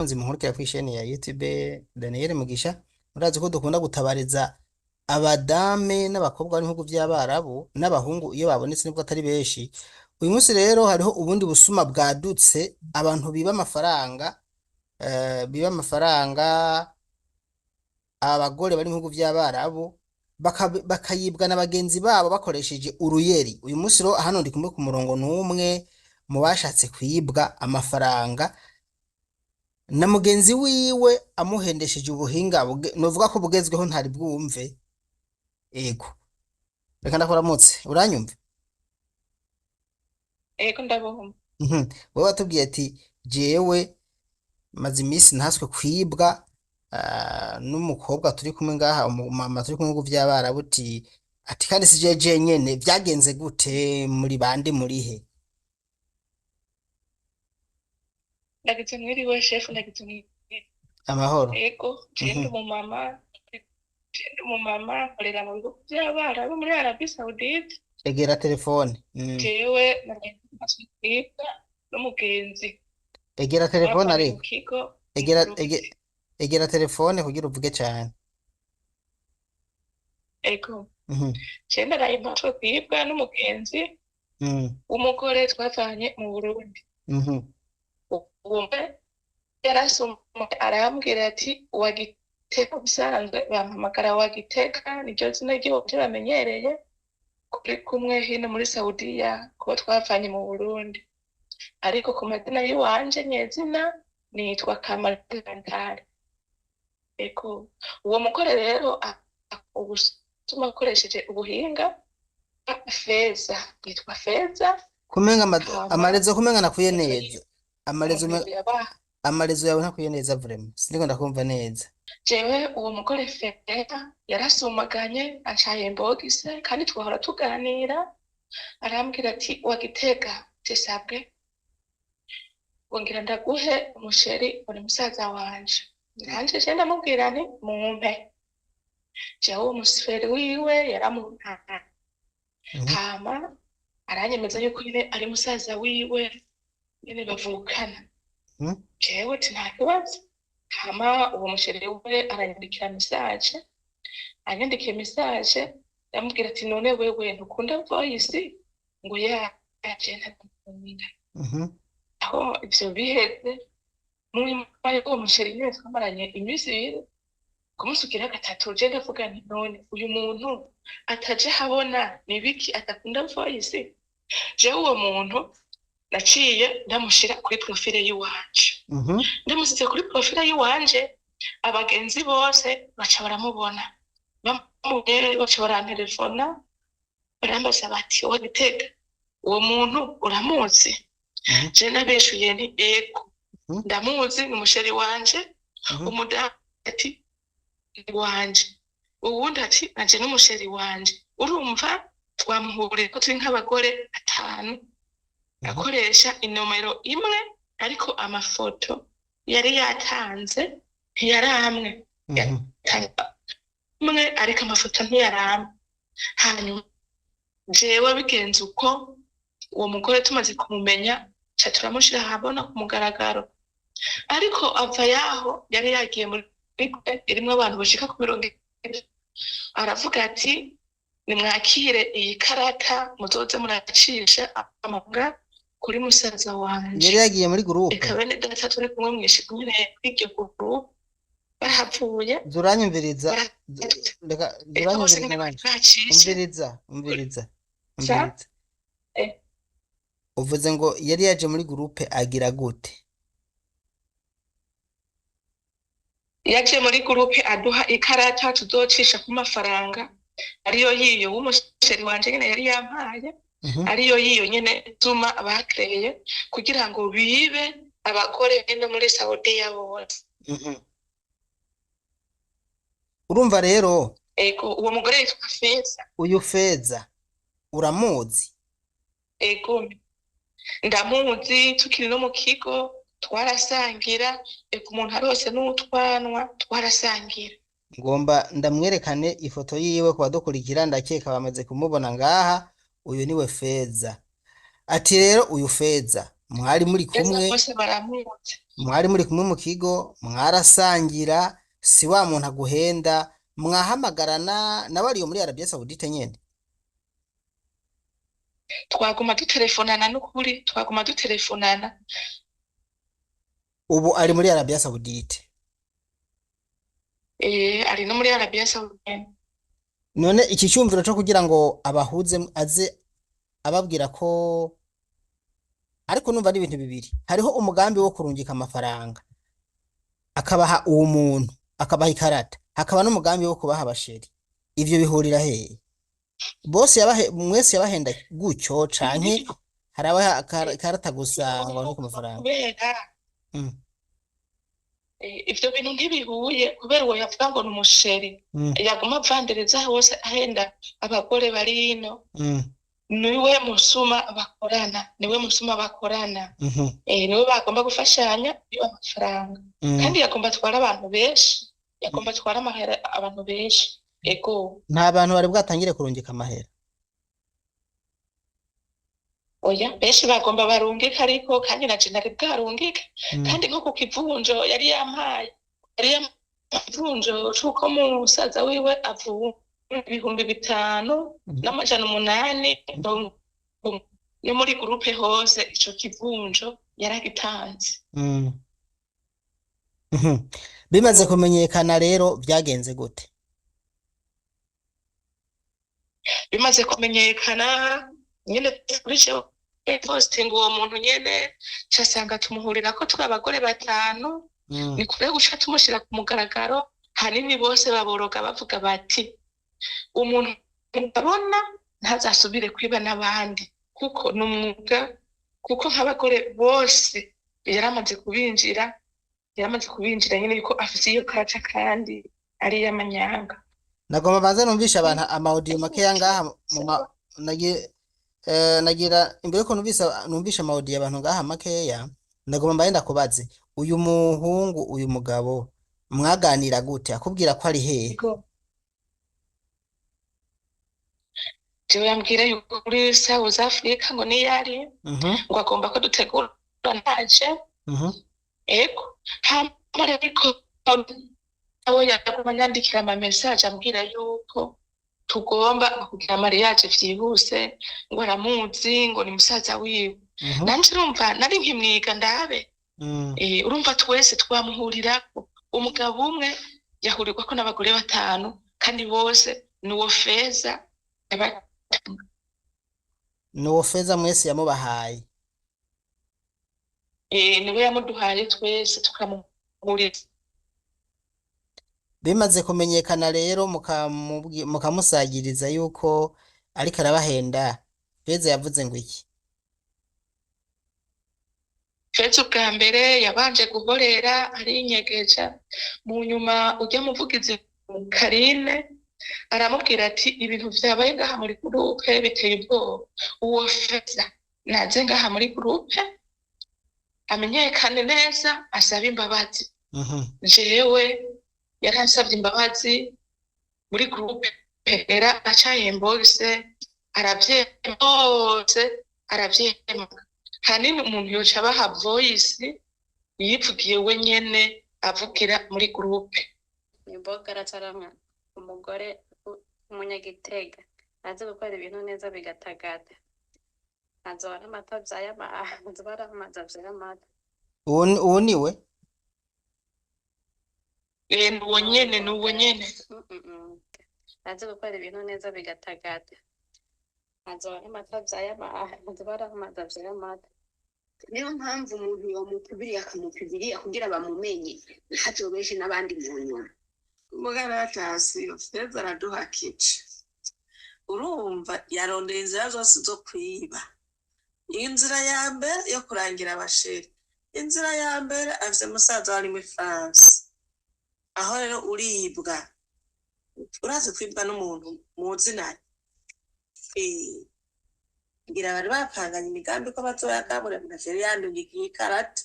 Nzimukira kw'isheni ya YouTube Daniel Mugisha. Murazi ko dukunda gutabariza abadame n'abakobwa b'ibihugu by'abarabu n'abahungu iyo babonetse nibwo atari benshi. Uyu munsi rero hariho ubundi busuma bwadutse, abantu biba amafaranga abagore bari mu bihugu by'abarabu bakayibwa na bagenzi babo bakoresheje uruyeri. Uyu munsi rero hano ndi kumwe ku murongo n'umwe mu bashatse kwibwa amafaranga na mugenzi wiwe amuhendesheje ubuhinga novuga ko bugezweho ntari bwumve. Ego, reka ndakuramutse, uranyumva? Ego ndabumva. Wowe watubwiye ati jewe maze iminsi ntaswe kwibwa n'umukobwa turi kumwe ngaha, umumama turi kumwe by'abarabu, ati kandi si jeje nyene, byagenze gute? Muri bande, muri he? Ndagize mwiriwe chef, ndagize mwiriwe. Amahoro. Ego, jende umumama nkorera mu bihugu by'abarabu muri Arabie Saoudite. Egera telefone. Jewe namaze kwibwa n'umugenzi. Egera telefone Twapfanye ariko. mu kigo Egera Burundi. egera telefone kugira uvuge cyane. Ego, jende narayimpatwe kwibwa n'umugenzi w'umugore twavanye mu Burundi. Umwe yarasumye arambwira ati Wagitega, ubusanzwe bampamagara Wagitega, niryo zina ry'uwo bamenyereye kuri kumwe hino muri Saudiya kuko twavanye mu Burundi, ariko ku mazina y'iwanje nyezina nitwa Kamarantare. Eko, uwo mugore rero ubusuma akoresheje ubuhinga Feza, yitwa Feza. Kumenga amarezo kumenga nakuye neza. Amarezo yawe ntakuye neza vraiment. Siniko ndakumva neza. Jewe uwo mugore Feza yarasumaganye acaye imbogise, kandi twahora tuganira. Arambwira ati Wagitega tisabwe wongera ndaguhe umusheri uri musaza wanje. Nanje je ndamubwira nti mumpe. Jewe uwo musiferi wiwe yaramuntana. Hama aranyemeza yuko nyine ari musaza wiwe, nyine bavukana. Jewe ati nta kibazo. Hama uwo musheri wiwe aranyandikira message. Anyandikiye message ndamubwira ati none wewe ntukunda voice? Ngo yaje ntakumenya. Aho ivyo biheze muri uwo musheri nyine twamaranye iminsi ibiri, ku munsi ugira gatatu je ndavuga nti none uyu muntu ataje habona nibiki atakunda voice? Jewe uwo muntu naciye ndamushira kuri profile yiwanje. Ndamusize kuri profile yiwanje, abagenzi bose baca baramubona, bamubwire baca barantelefona barambaza bati Wagitega uwo muntu uramuzi? Je nabeshuye nti ego ndamuzi, ni umusheri wanje. Umudamu ati wanje, uwundi ati nanje n'umusheri wanje. Urumva twamuhuriye ko turi nk'abagore 5 akoresha inomero imwe, ariko amafoto yari yatanze ntiyaramwe. Imwe ariko amafoto ntiyaramwe. Hanyuma jewe bigenze uko, uwo mugore tumaze kumumenya ca turamushira habona ku mugaragaro, ariko ava yaho yari yagiye muri irimwe abantu bashika ku 70. Aravuga ati nimwakire iyi karata muzoze muracisha amabanga kuri musaza wanje. Yari yagiye muri groupe. Eka bene data turi kumwe mwishika nyine kw'iryo groupe barahavuye. Zuranyumviriza. Reka zuranyumviriza. Umviriza. Uvuze ngo yari yaje muri groupe agira gute? Yaje muri groupe aduha ikarata tuzocisha ku mafaranga, ariyo yiyo w'umusheri wanje nyene yari yampaye. Ariyo yiyo nyene zuma bakreye kugira ngo bibe abagore bene muri Saudiya bose. Urumva rero? Ego, uwo mugore yitwa Feza. Uyu Feza uramuzi? Ego, ndamuzi, tukiri no mu kigo twarasangira. Ego, umuntu arose n'utwanwa twarasangira. Ngomba ndamwerekane ifoto yiwe kwa dukurikira, ndakeka bamaze kumubona ngaha. Uyu niwe Feza. Ati rero uyu Feza mwari muri eza kumwe bose baramuzi. mu kigo mwarasangira, si wa muntu aguhenda, mwahamagarana na bariyo muri Arabia Saudite nyene. Twaguma dutelefonana n'ukuri, twaguma dutelefonana. Ubu ari muri Arabia Saudite. Ari no muri Arabia Saudite. None iki cyumviro cyo kugira ngo abahuze aze ababwira ko, ariko numva ari ibintu bibiri. Hariho umugambi wo kurungika amafaranga akabaha uwo muntu, akabaha ikarata, hakaba n'umugambi wo kubaha abasheri. Ivyo bihurira hehe? Bose mwese yabahenda gutyo canke harabaha ikarata gusa ngo no ku mafaranga? Ivyo bintu ntibihuye, kubera uwo yavuga ngo ni umusheri yaguma avandereza hose ahenda abagore bari ino. Niwe musuma bakorana, niwe bagomba gufashanya iyo amafaranga, kandi yagomba atwara abantu benshi, yagomba atwara amahera abantu benshi. Ego nta bantu bari bwatangire kurungika amahera? oya, benshi bagomba barungika, ariko kandi na je nari bwarungika. Kandi nko ku kivunjo yari yampaye ikivunjo c'uko musaza wiwe avuye 5,508 yo muri groupe hose, ico kivunjo yaragitanze. Bimaze kumenyekana rero byagenze gute? Bimaze kumenyekana nyene kuri je posting uwo muntu nyene casanga tumuhurira ko turi abagore 5, ni kure guca tumushira ku mugaragaro. Hanini bose baboroga bavuga bati umuntu ndabona ntazasubire kwiba n'abandi, kuko n'umwuga, kuko nk'abagore bose yaramaze kubinjira nyene yuko afise iyo kaca kandi ari y'amanyanga. Nagomba banze numvisha abantu amaudio make yangaha nagira imbere ko numvisha amaudio abantu ngaha makeya. Nagomba mbaye kubaze uyu muhungu, uyu mugabo mwaganira gute? Akubwira ko ari hehe? Jewe yambwira yuko muri South Africa ngo niyari ngo agomba ko dutegura naje. Ego hamara ariko abo yagomba nyandikira ama message ambwira yuko tugomba kugira mariage vyihuse, ngo aramuzi, ngo ni musaza wiwe. Nanje urumva nari nkimwiga ndabe. Urumva twese twamuhurirako. Umugabo umwe yahurirwako n'abagore 5, kandi bose nuwo Feza mwese yamubahaye? Niwe yamuduhaye twese tukamuhurira. Bimaze kumenyekana rero mukamusagiriza yuko ariko arabahenda, Feza yavuze ngo iki? Feza ubwa mbere yabanje guhorera arinyegeja, mu nyuma ujya muvugizi Karine aramubwira ati ibintu vyabaye ngaha muri groupe biteye ubwoba. Uwo Feza naze ngaha muri groupe amenyekane neza, asaba imbabazi. Jewe yaransabye imbabazi muri groupe, era acayembose aravyema. Hanini umuntu yoca abaha voice yivugiye wenyene avugira muri groupe. Imboga aracaramwa umugore umunyagitega azi gukora ibintu neza bigatagata, azora amata vy'amata vy'amata. Uwo niwe? Nuwo nyene azi gukora ibintu neza bigatagata, azora amata vy'amata vy'amata. Niyo mpamvu umuntu yomupibiriya kugira bamumenye, ntazobeshe n'abandi mu nyuma. Umugaratasi Feza araduha kici. Urumva yarondeye inzira zose zo kwiba. Inzira ya mbere yo kurangira abasheri, inzira ya mbere afise musaza wari muri France. Aho rero uribwa, urazi kwibwa n'umuntu muzinanye. Ngira bari bapanganye imigambi ko bazoyagabura mugasheri yandungikiye ikarata.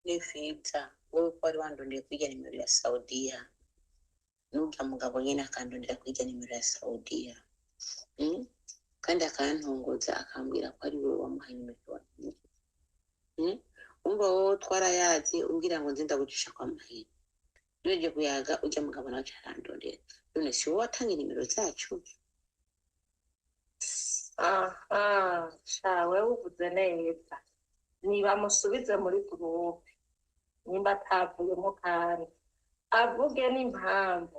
Nefita wowe ko wari wandondiye kwiga nimero ya Saudiya, n'urya mugabo nyene akandondera kwiga nimero ya Saudiya, kandi akantunguza akambwira ko ari wowe wamuhaye nimero. umva wowe twarayazi umbwira ngo nzi ndagucisha kwa mahera duheje kuyaga ujya mugabo nawe carandondera none si wowe watanga inimero zacu aha shawe uvuze neza niba musubize muri gurupe nimba atavuyemo kandi avuge n'impamvu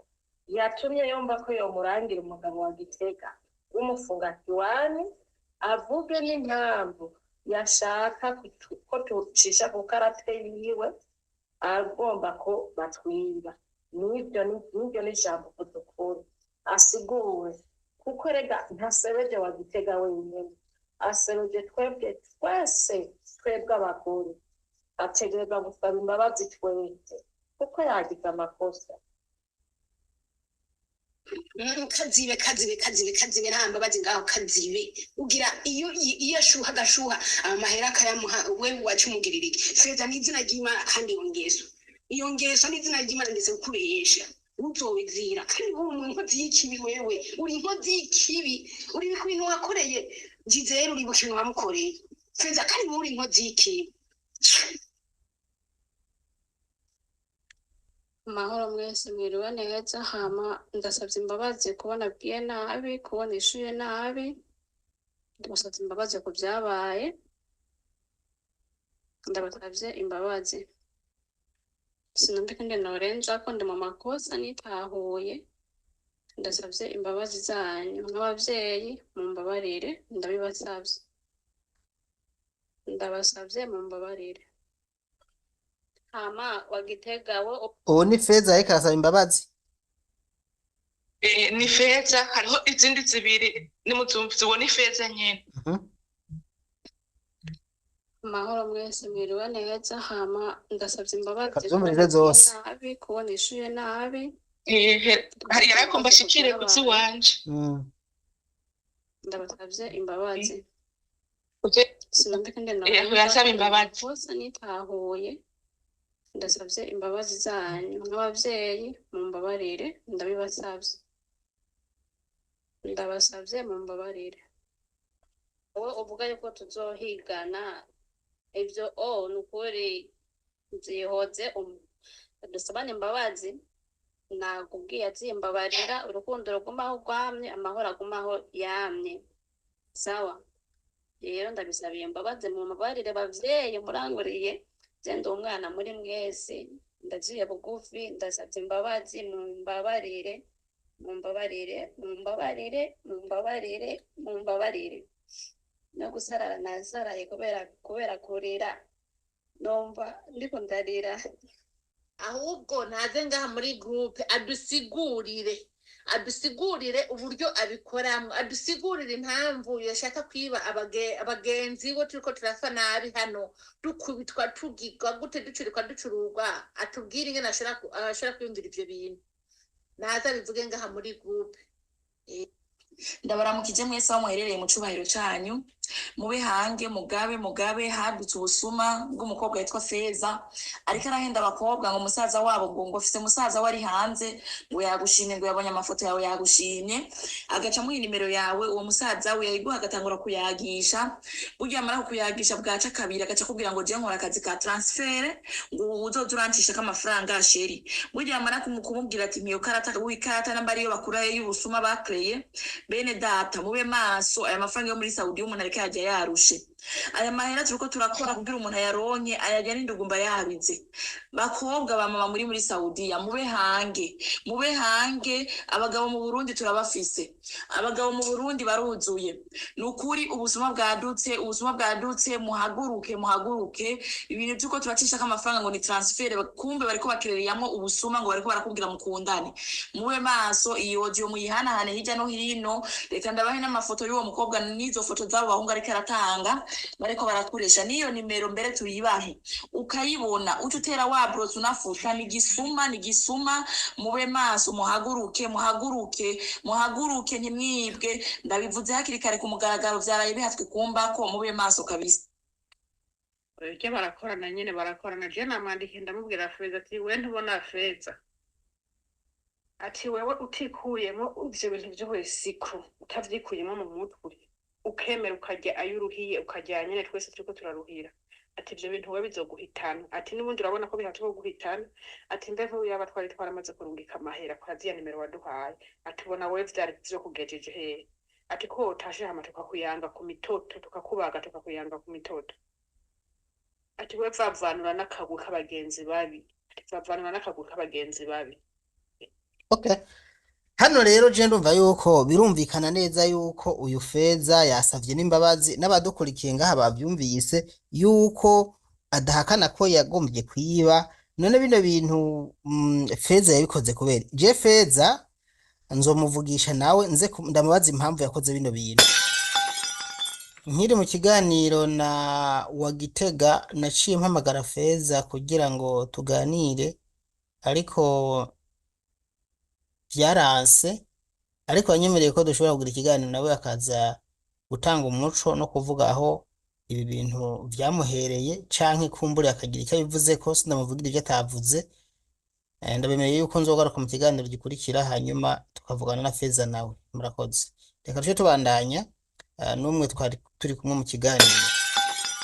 yatumye yumva ko yomurangira umugabo wa Gitega w'umufunga kiwani avuge n'impamvu yashaka ko tucisha ku karate yiwe agomba ko batwiba n'ibyo n'ijambo kudukura asigure kuko rega ntasebeje wa Gitega wenyine asebeje twebwe twese twebwe abagore ategereza gusaba imbabazi twese kuko yagize amakosa kazibe nta mbabazi ngaho kazibe ugira iyo ashuha agashuha amahera akayamuha we wacu umugirira iki Feza n'izina ry'Imana kandi iyo ngeso n'izina ry'Imana ndetse kukuresha ntuzowizira kandi wowe mu nkozi y'ikibi wewe uri inkozi y'ikibi uri ibintu wakoreye Gisele uri ikintu wamukoreye Feza kandi wowe uri inkozi y'ikibi Amahoro mwese mwiriwe neza hama ndasabye imbabazi kubona bwiye nabi kubona ishuye nabi ndasabye imbabazi ku byabaye ndabasabye imbabazi sinumva kandi norenza ko ndi mu makosa nitahuye ndasabye imbabazi zanyu nk'abavyeyi mu mbabarire ndabasabye mu mbabarire hama wagitegawo uwo ni Feza ariko arasaba imbabazi ni Feza hariho izindi zibiri nimuzumvise uwo ni Feza nyene Amahoro mwese mwiriwe neza hama ndasabye imbabazi Kavyumvirize zose nabi kubona ishuye nabi hari yarako mbashikire kuzi wanje ndabasabye imbabazi sinumva kandi yasaba imbabazi kosa nitahuye ndasabye imbabazi zanyu nk'abavyeyi mu mbabarire ndabasabye mu mbabarire wowe uvuga yuko tuzohigana ibyo nukuri nzihoze dusabane imbabazi nakubwiye ati mbabarira urukundo rugumaho rwamye amahoro agumaho yamye sawa rero ndabisabiye imbabazi mu mbabarire bavyeyi muranguriye genda umwana muri mwese ndagiye bugufi ndasabye imbabazi mu mbabarire no gusarara nazaraye kubera kurira numva ndiko ndarira ahubwo naze ngaha muri groupe adusigurire uburyo abikoramo adusigurire impamvu yashaka kwiba abagenzi bo turiko turafa nabi hano dukubitwa tugirwa gute ducururwa atubwire ingene ashobora kwiyumvira ivyo bintu naza bivuge ngaha muri groupe ndabaramukije mwese aho muherereye mu cubahiro canyu mube hange mugabe hadutse ubusuma bw'umukobwa yitwa Feza ariko arahenda abakobwa ngo umusaza wabo ngo afise umusaza wari hanze ngo yagushimye ngo yabonye amafoto yawe yagushimye agaca mu nimero yawe uwo musaza we yayiguha agatangura kuyagisha burya amara kuyagisha bwaca kabiri agaca kubwira ngo je nkora akazi ka transfer ngo uzoza urancisha k'amafaranga asheri burya amara kumubwira ati mpiyo karata w'ikarata namba ariyo bakuraye y'ubusuma bakreye bene data mube maso aya mafaranga yo muri Saudi umuntu ariko yajya yarushe aya mahera turiko turakora kugira umuntu ayaronke ayajya n'indugumba yabize bakobwa ba mama muri Saudiya mube hange abagabo mu Burundi turabafise abagabo mu Burundi baruzuye nukuri ubusuma bwadutse muhaguruke ibintu byuko turacisha k'amafaranga ngo ni transfer kumbe bariko bakireriyamo ubusuma ngo bariko barakubwira mukundane mube maso iyo audio muyihanahane hirya no hino reka ndabahe n'amafoto y'uwo mukobwa n'izo foto zabo bahunga ariko aratanga bariko barakoresha niyo nimero mbere tuyibahe ukayibona ututera wa bros unafuta ni gisuma mube maso muhaguruke ntimwibwe ndabivuze hakiri kare ku mugaragaro vyaraye bihatswe kumba ko mube maso kabisa Icyo barakorana nyene barakorana je namwandike ndamubwira Feza ati we ntubona Feza ati wewe utikuyemo ivyo bintu byo wesiku utavyikuyemo mu mutwe ukemera ukajya ayuruhiye ukajya nyene twese turiko turaruhira ati ivyo bintu we bizoguhitana, ati n'ubundi urabona ko bihatse guhitana, ati mbe nk'ubu yaba twari twaramaze kurungika amahera kwa ziriya nimero waduhaye, ati ubona wewe vyari vyokugejeje hehe, ati ko wotashe hama tukakuyanga ku mitoto, tukakubaga tukakuyanga ku mitoto, ati we vavanura n'akagwi k'abagenzi babi, ati vavanura n'akagwi k'abagenzi babi. Okay. Hano rero je ndumva yuko birumvikana neza yuko uyu Feza yasavye n'imbabazi n'abadukurikiye ngaha bavyumvise yuko adahakana ko yagombye kwiba. None bino bintu Feza yabikoze kubera je Feza nzomuvugisha nawe nze ndamubaza impamvu yakoze bino bintu. Nkiri mu kiganiro na Wagitega naciye mpamagara Feza kugira ngo tuganire, ariko vyaranse, ariko yanyemereye ko dushobora kugira ikiganiro nawe akaza gutanga umuco no kuvuga aho ibi bintu vyamuhereye canke kumbure akagira icyo bivuze ko sindamuvugira ivyo atavuze. Ndabemereye yuko nzogaruka mu kiganiro gikurikira hanyuma tukavugana na Feza nawe. Murakoze. Reka tuje tubandanya n'umwe twari turi kumwe mu kiganiro.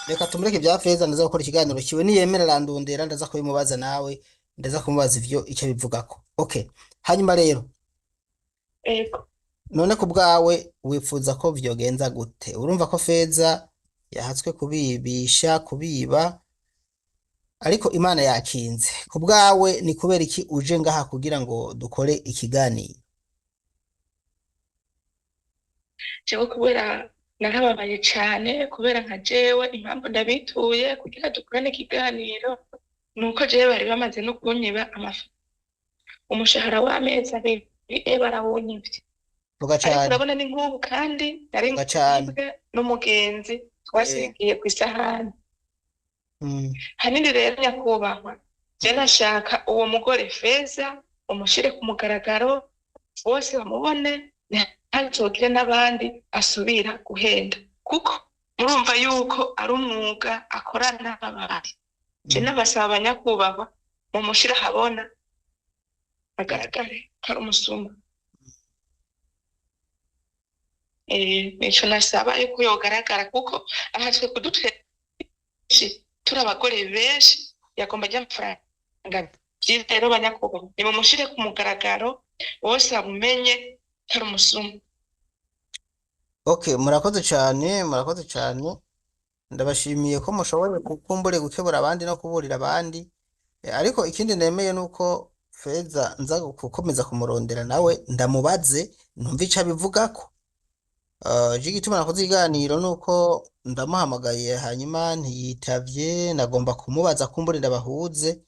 Reka tumureke ibya Feza ndaza gukora ikiganiro kiwe niyemerera randondera ndaza kubimubaza nawe ndaza kumubaza icyo bivugako. Okay. Hanyuma rero Ego. none ku bwawe wifuza ko vyogenza gute? Urumva ko Feza yahatswe kubibisha kubiba, ariko Imana yakinze. Ku bwawe ni kubera iki uje ngaha kugira ngo dukore ikiganiro? Jewe kubera narababaye cane, kubera nka jewe impamvu ndabituye kugira dukorane ikiganiro nuko jewe bari bamaze no kunyiba umushahara w'amezi abiri barawunyivye. Vuga Ariko cane. urabona ni nk'ubu kandi nari Vuga cane. ngibwe n'umugenzi twasigiye kw'isahani. Hanini rero nyakubahwa, je nashaka uwo mugore Feza umushire ku mugaragaro bose bamubone, ntazogire n'abandi asubira guhenda, kuko murumva yuko ari umwuga akorana n'abandi. Je nabasaba abanyakubahwa mumushire ahabona agaragare ko ari umusuma. Nico nasaba yuko yogaragara, kuko ahatswe kudutesha turi abagore benshi yagomba ajya amafaranga. Vyiza rero banyakubahwa nimumushire ku mugaragaro bose bamumenye ko ari umusuma. Okay, murakoze cane. Ndabashimiye ko mushoboye kukumbure gukebura abandi no kuburira abandi. Ariko ikindi nemeye nuko Feza nza gukomeza kumurondera nawe ndamubaze numva ico abivugako. Igituma nakoze ikiganiro nuko ndamuhamagaye hanyuma ntiyitavye, nagomba kumubaza kumbure ndabahuze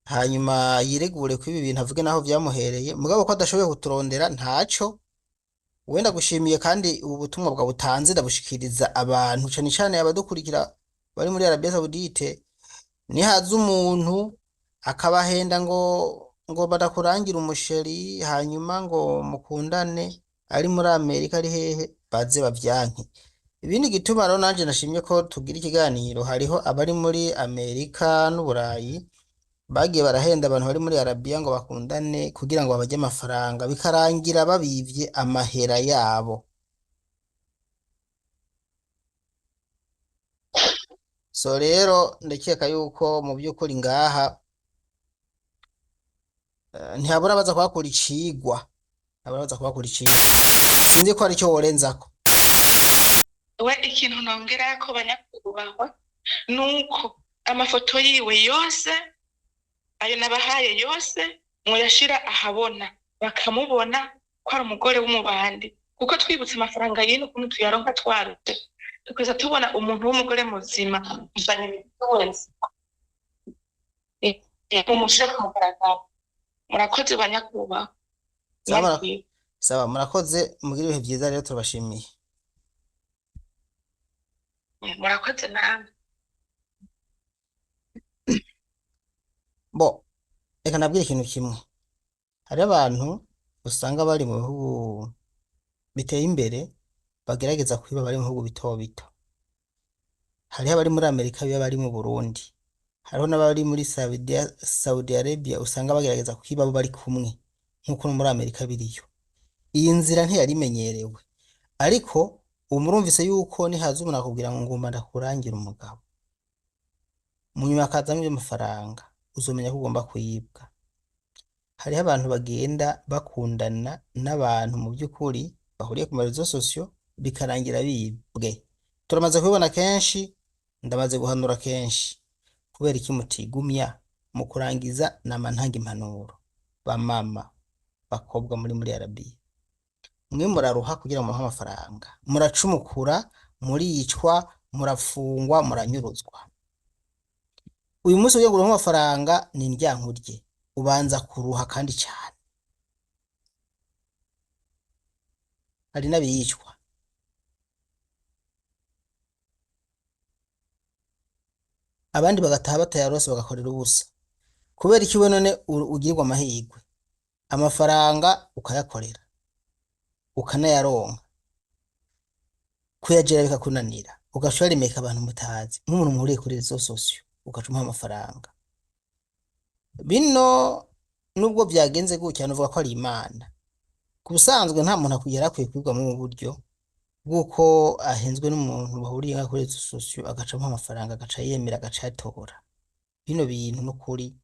hanyuma yiregure ko ibi bintu avuge naho vyamuhereye, mugabo ko adashoboye kuturondera ntaco. Wenda gushimiye kandi ubu butumwa bwa butanze ndabushikiriza abantu cane cane abadukurikira bari muri Arabia Saudite. Nihaza umuntu akabahenda ngo badakurangira umusheri hanyuma ngo mukundane ari muri Amerika ari hehe, baze bavyanke. Ibindi gituma rero nanje nashimye ko tugira ikiganiro, hariho abari muri Amerika n'Uburayi bagiye barahenda abantu bari muri Arabia ngo bakundane kugira ngo babajye amafaranga, bikarangira babivye amahera yabo. So rero ndakeka yuko mu by'ukuri ngaha ntihabura baza kuhakura icigwa, sinzi ko ari cyo worenzako. We ikintu nongera ko banyakubahwa nuko amafoto yiwe yose ayo nabahaye yose muyashira ahabona bakamubona ko ari umugore w'umubandi, kuko twibutse amafaranga y'ino kuntu tuyaronka twarute tukaza tubona umuntu w'umugore muzima uzanye ibitonzi mumushire ku mugaragaro. Murakoze banyakubahwa. Sawa, murakoze, mugira ibihe byiza rero turabashimiye. Murakoze namwe. Bo, reka nabwire ikintu kimwe. Hari abantu usanga bari mu bihugu biteye imbere bagerageza kwiba bari mu bihugu bito bito. Hariho abari muri Amerika biba bari mu Burundi. Hariho n'abari muri Saudi Arabia usanga bagerageza kwiba abo bari kumwe nk'uko no muri Amerika biriyo. Iyi nzira ntiyari imenyerewe, ariko ubu murumvise yuko nihaza umuntu akubwira ngo ngomba ndakurangira umugabo, mu nyuma hakazamo iby'amafaranga uzomenya ko ugomba kwibwa. Hariho abantu bagenda bakundana n'abantu mu by'ukuri bahuriye ku marezo sosiyo bikarangira bibwe. Turamaze kubibona kenshi, ndamaze guhanura kenshi. Kubera iki mutigumya mu kurangiza nama ntanga impanuro bamama bakobwa muri Arabiya, mwe muraruha kugira ngo muronke amafaranga, muracumukura, muricwa, murafungwa, muranyuruzwa. Uyu munsi ugiye kuronka amafaranga ni indyankurye, ubanza kuruha kandi cyane. Hari n'abiyicwa. Abandi bagataha batayarose bagakorera ubusa. Kubera iki we none ugirwa amahirwe amafaranga ukayakorera ukanayaronka, kuyagera bikakunanira, ugashobora rimeka abantu mutazi nk'umuntu muhuriye kuri rezo sosiyo ugacuma amafaranga. Bino nubwo byagenze gutya nuvuga ko ari Imana. Ku busanzwe nta muntu akugera akwiye kwigwamo mu buryo bw'uko ahenzwe n'umuntu bahuriye kuri rezo sosiyo agacamo amafaranga agaca yemera agaca yatora. Bino bintu n'ukuri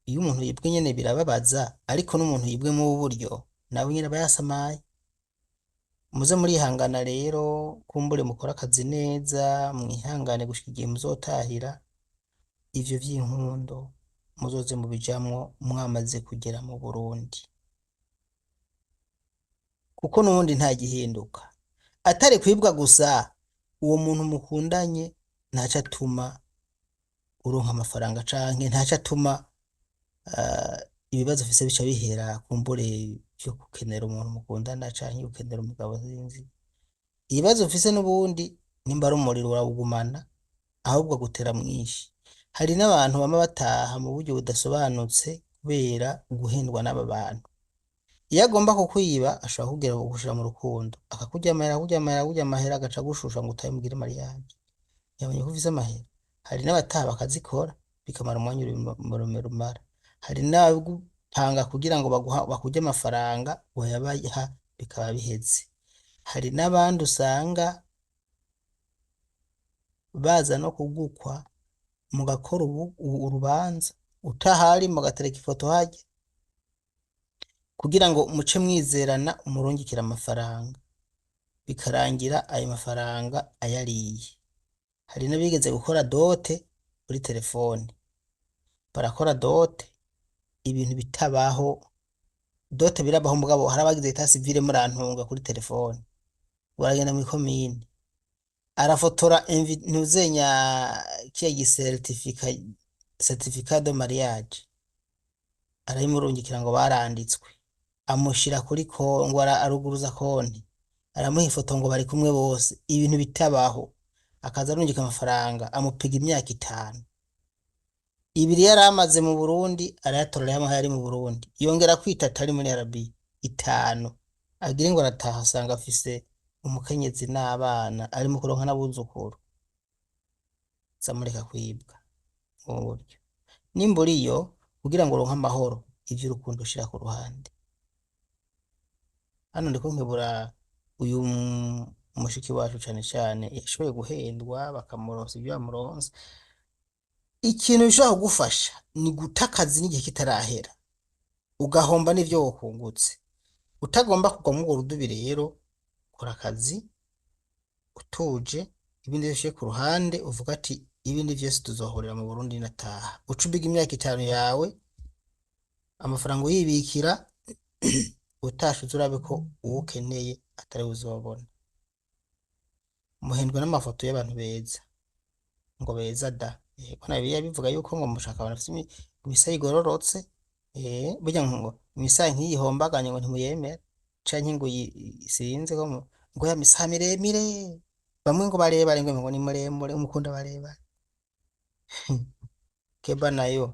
iyo umuntu yibwe nyene birababaza, ariko n'umuntu yibwe mu buryo nawe nyene bayasamaye. Muze murihangana rero, kumbure mukora akazi neza, mwihangane gushika igihe muzotahira. Ivyo vy'inkundo muzoze mubijamwo mwamaze kugera mu Burundi, kuko n'ubundi nta gihinduka atari kwibwa gusa. Uwo muntu mukundanye ntaco atuma uronka amafaranga canke ntaco atuma ibibazo ufise bica bihera kumbure vyo gukenera umuntu mukundana canke gukenera umugabo sinzi. Ibibazo ufise n'ubundi nimba ari umuriro urawugumana ahubwo gutera mwinshi. Hari n'abantu bama bataha mu buryo budasobanutse kubera guhendwa n'aba bantu. Iyo agomba kukwiba ashobora kugira gushira mu rukundo akakuryamira amahera agaca gushusha ngo utayimugire mariage. Yamenye ko ufise amahera. Hari n'abataha bakazikora bikamara umwanya rumara. Hari n'abagupanga kugira ngo bakujye amafaranga wayabaha bikaba biheze. Hari n'abandi usanga baza no kugukwa mugakora urubanza utahari mugatereka ifoto hajye kugira ngo muce mwizerana umurungikira amafaranga, bikarangira ayo mafaranga ayariye. Hari n'abigeze gukora dote kuri telefone, barakora dote ibintu bitabaho. Dote birabaho mugabo hari abagize leta civile murantunga kuri telefone, uragenda muri komine arafotora ntuzenya kiya certificat de mariage arayimurungikira ngo baranditswe, amushira kuri ngo aruguruza konti, aramuha ifoto ngo bari kumwe bose. Ibintu bitabaho. Akaza arungika amafaranga amupiga imyaka 5. Ibiri yari amaze mu Burundi arayatora yari mu Burundi, yongera kwitata ari muri Arabiya 5. Agire ngo arataha asanga afise umukenyezi n'abana ari mu kuronka n'abuzukuru. Zamureka kwibwa mu buryo. Nimburiyo kugira ngo uronke amahoro ivy'urukundo ushira ku ruhande. Hano ndiko nkebura uyu umushiki wacu cyane yashoboye guhendwa bakamuronsa ibyo bamuronsa. Ikintu bishobora kugufasha ni guta akazi n'igihe kitarahera, ugahomba n'ivyo wokungutse. Utagomba kugwa mu rudubi rero, kora akazi utuje, ibindi byose ku ruhande uvuga ati ibindi byose tuzohorera mu Burundi nataha. Ucubiga imyaka 5 yawe amafaranga uyibikira utashuze urabe ko uwukeneye atari uzobona. Muhendwa n'amafoto y'abantu beza ngo beza da. Bana bivuga yuko ngo mushaka abantu bafite imisa igororotse. Burya ngo imisa nkiyihombaganye ngo ntimuyemera canke ngo sinze ngo ya misa miremire. Bamwe ngo bareba ngo ni muremure umukunda bareba. Keba nayo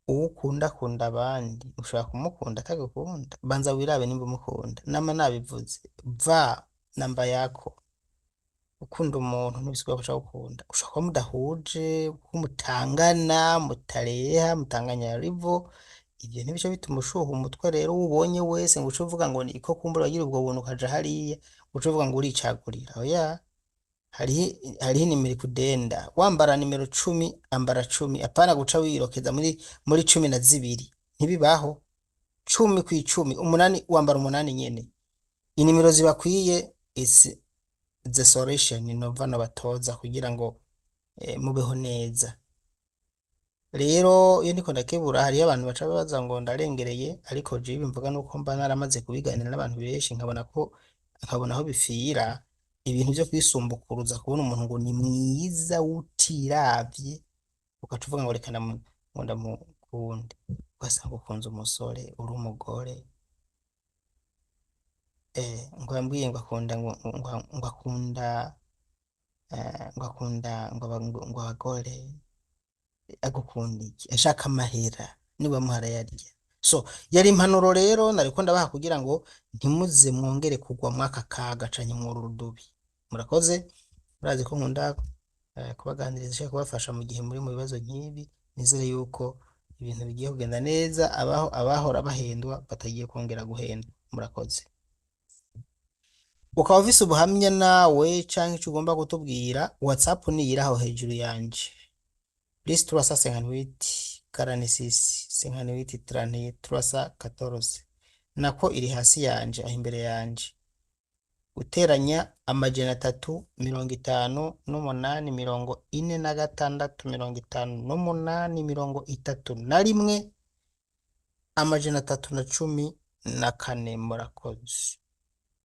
ukunda abandi ushaka kumukunda atagukunda, banza wirabe nimba umukunda. Nama nabivuze va namba yako. Ukunda umuntu ntibisubira gushaka gukunda. Ushaka ko mudahuje, kumutangana, mutareha, mutanganya rivo. Ibyo ntibisho bituma ushuha umutwe rero ubonye wese ngo ucuvuga ngo niko kumbura wagira ubwo buntu kaja hariya, ucuvuga ngo uricagurira. Oya, hariho inimero ikudenda, wambara nimero 10 ambara 10, apana guca wirokeza muri 12, ntibibaho. 10 kw'icumi, umunani wambara umunani nyene. Inimero zibakwiye is the solution nova nabatoza kugira ngo mubeho neza. Rero iyo ndiko ndakebura hariyo abantu baca babaza ngo ndarengereye, ariko je bimvuga nuko mba naramaze kubiganira n'abantu benshi nkabona aho bifira. Ibintu byo kwisumbukuruza kubona umuntu ngo ni mwiza utiravye ugaca uvuga ngo reka ngo ndamukunde, ugasanga ukunze umusore uri umugore ngo yambwiye ngo akunda ngo akunda ngo abagore, agukunda iki? Ashaka amahera niba muhara yarya. So yari impanuro rero nariko ndabaha kugira ngo ntimuze mwongere kugwa mwaka kaga canke mwuru rudubi. Murakoze, murazi ko nkunda kubaganiriza cyo kubafasha mu gihe muri mu bibazo nk'ibi. Nizere yuko ibintu bigiye kugenda neza, abahora bahendwa batagiye kongera guhendwa. Murakoze. Ukaba ufise ubuhamya nawe canke ico ugomba kutubwira, WhatsApp niyiraho hejuru yanje +358 46 58 30 314, nako iri hasi yanje aho imbere yanje, guteranya 358 46 58 31 314. Murakoze.